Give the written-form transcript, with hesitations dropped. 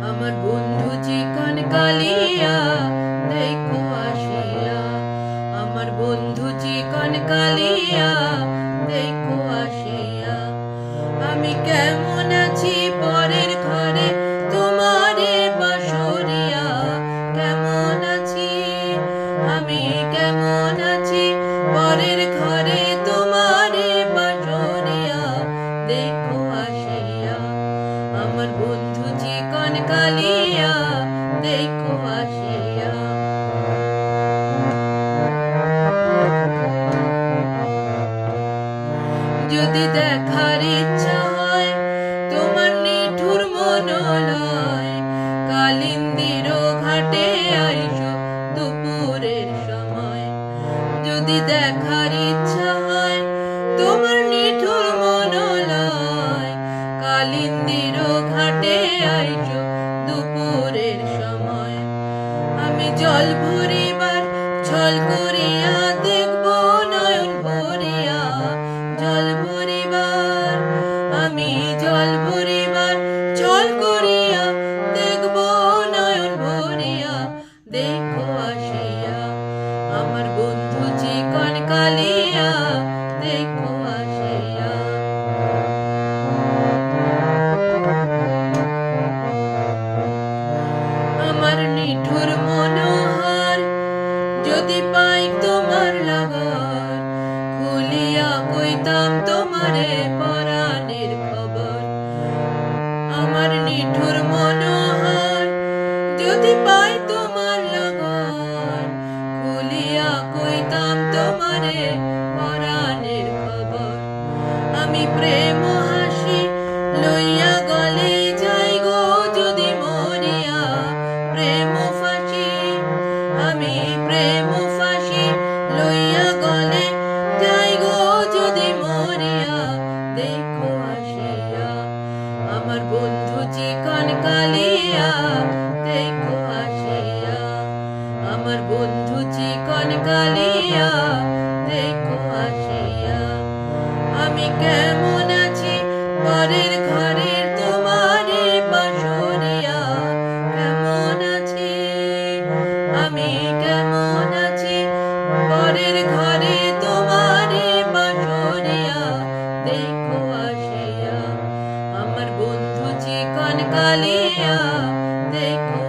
আমার বন্ধু চিকন কালিয়া দেখো আসিয়া, আমার বন্ধু চিকন কালিয়া দেখো আসিয়া। আমি কেমন আছি পরের ঘরে তোমারে বাসরিয়া, কেমন আছি আমি কেমন আছি পরের ঘরে তোমারে বাসরিয়া দেখো আসিয়া। আমার বন্ধু চিকন কালিয়া দেখো আসিয়া। যদি দেখার ইচ্ছা হয় তোমার নিঠুর মনোলয়, কালিন্দির ঘাটে আইসো দুপুরের সময়। যদি দেখার ইচ্ছা হয় তোমার নিঠুর মনোলয়, কালিন্দির ঘাটে আইসো দুপুরের সময়। আমি জল ভরিবার ছল করিয়া দেখব নয়ন ভরিয়া, জল ভরিবার আমি জল ভরিবার ছল করিয়া দেখব নয়ন ভরিয়া দেখো আসিয়া। আমার বন্ধু চিকন কালিয়া দেখো আসিয়া। আমার নিঠুর মনোহর যদি পাই তোমার লাগর, খুলিয়া কইতাম তোমারে পরাণের খবর। আমার নিঠুর মনোহর যদি পাই তোমার লাগর, খুলিয়া কইতাম তোমারে পরাণের খবর। আমি প্রেম হাসি লইয়া গলে যাই গো যদি মরিয়া, প্রেম ফাঁসি আমি প্রেম ফাঁসি লইয়া গলে যাই গো যদি মরিয়া দেখো আসিয়া। আমার বন্ধু চিকন কালিয়া দেখো আসিয়া, আমার বন্ধু চিকন কালিয়া দেখো আসিয়া। আমি কেমন আছি পরের ঘরের তোমারে বাসরিয়া, কেমন আছি আমি কেমন আছি পরের ঘরে তোমারে বাসরিয়া দেখো আসিয়া। আমার বন্ধু চিকন কালিয়া দেখো